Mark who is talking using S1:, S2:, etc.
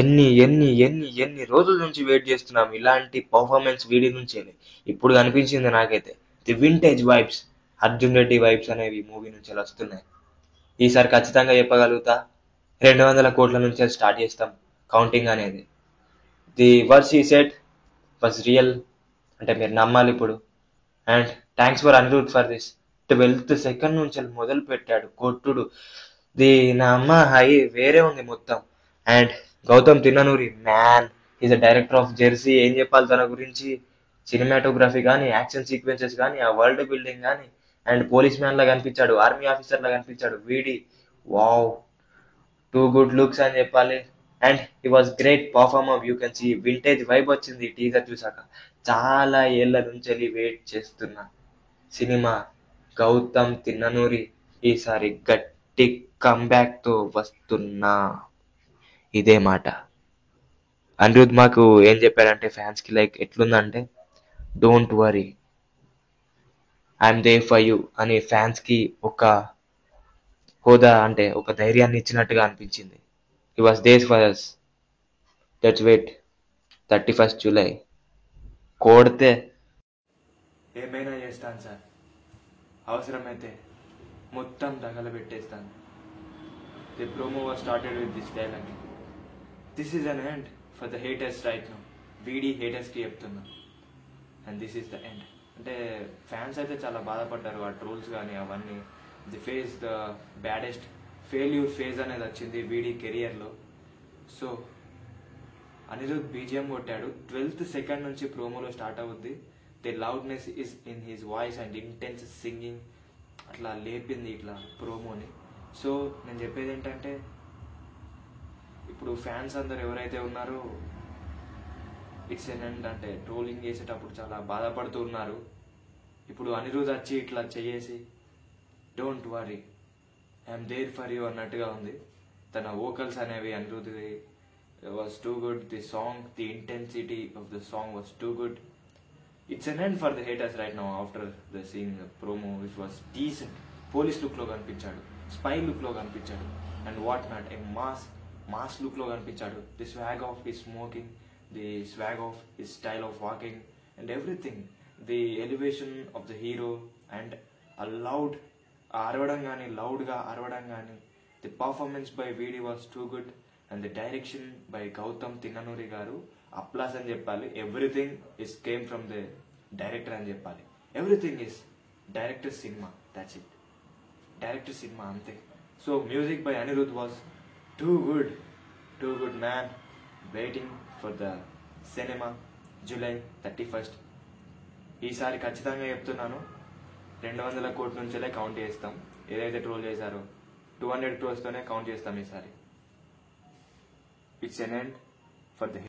S1: ఎన్ని ఎన్ని ఎన్ని ఎన్ని రోజుల నుంచి వెయిట్ చేస్తున్నాం ఇలాంటి పర్ఫార్మెన్స్ వీడి నుంచే. ఇప్పుడు కనిపించింది నాకైతే. The vintage vibes, Arjun Reddy vibes అనేవి మూవీ నుంచి వస్తున్నాయి. ఈసారి ఖచ్చితంగా చెప్పగలుగుతా, 200 కోట్ల నుంచే స్టార్ట్ చేస్తాం కౌంటింగ్ అనేది. ది వర్స్ ఈ సెట్ వాజ్ రియల్ అంటే మీరు నమ్మాలి ఇప్పుడు. And thanks for Anirudh for this. 12th second నుంచి మొదలు పెట్టాడు కొట్టుడు. ది నా అమ్మ హై వేరే ఉంది మొత్తం. And Gautam Tinnanuri man, is a director of Jersey. ఏం చెప్పాలి తన గురించి? సినిమాటోగ్రఫీ కానీ, యాక్షన్ సీక్వెన్సెస్ కానీ, ఆ వరల్డ్ బిల్డింగ్ కానీ, అండ్ పోలీస్ మ్యాన్ లా కనిపించాడు, ఆర్మీ ఆఫీసర్ లా కనిపించాడు వీడి. వావ్, టూ గుడ్ లుక్స్ అని చెప్పాలి. And he was great performer. You can see vintage vibe వచ్చింది టీజర్ చూసాక. చాలా ఏళ్ల నుంచి వెయిట్ చేస్తున్నా సినిమా గౌతమ్ తిన్ననూరి ఈసారి గట్టి కంబ్యాక్ తో వస్తున్నా. ఇదే మాట. అనిరుద్ మాకు ఏం చెప్పాడంటే ఫ్యాన్స్ కి లైక్ ఎట్లుందంటే, don't worry, I'm there for you అని ఫ్యాన్స్ కి ఒక హోదా అంటే ఒక ధైర్యాన్ని ఇచ్చినట్టుగా అనిపించింది. He was there for us. Let's wait 31st July. కోడితే
S2: ఏమైనా చేస్తాను సార్, అవసరమైతే మొత్తం తగలబెట్టేస్తాను. The promo was started with this dialogue. This is an end for the haters right now. వీడి haters కి చెప్తున్నా. And this is the end. అంటే ఫ్యాన్స్ అయితే చాలా బాధపడ్డారు ఆ ట్రోల్స్ కానీ అవన్నీ. The face the baddest failure phase అనేది వచ్చింది వీడి కెరియర్లో. సో అనిరుద్ బీజిఎం కొట్టాడు. 12th సెకండ్ నుంచి ప్రోమోలో స్టార్ట్ అవుద్ది. The loudness is in his voice and intense singing అట్లా లేపింది ఇట్లా ప్రోమోని. సో నేను చెప్పేది ఏంటంటే, ఇప్పుడు ఫ్యాన్స్ అందరు ఎవరైతే ఉన్నారో ఇట్స్ ఎన్ ఎండ్ అంటే ట్రోలింగ్ చేసేటప్పుడు చాలా బాధపడుతూ ఉన్నారు. ఇప్పుడు అనిరుద్ వచ్చి ఇట్లా చేసి don't worry, I'm there for you అన్నట్టుగా ఉంది. తన వోకల్స్ అనేవి Anirudh was too good. The song, the intensity of the song was too good. It's an end for the haters right now after the seeing the promo, which was decent. Police look లో కనిపించాడు, spy look లో కనిపించాడు, and what not a mass look లో కనిపించాడు. The swag of his smoking, the swag of his style of walking and everything. The elevation of the hero and ఆ loud అరవడం కానీ, లౌడ్గా అరవడం కానీ. ది పర్ఫార్మెన్స్ బై వీడి was too good. And the direction by Gautam Tinnanuri garu applause అని చెప్పాలి. Everything is came from the director అని చెప్పాలి. Everything is director cinema, that's it. Director cinema అంతే. So music by Anirudh was too good man. Waiting for the cinema July 31st. ఈసారి ఖచ్చితంగా చెప్తున్నాను, 200 కోట్ల నుంచే కౌంట్ చేస్తాం. ఏదైతే ట్రోల్ చేశారో 200 crores తోనే కౌంట్ చేస్తాం ఈసారి. It's an end for the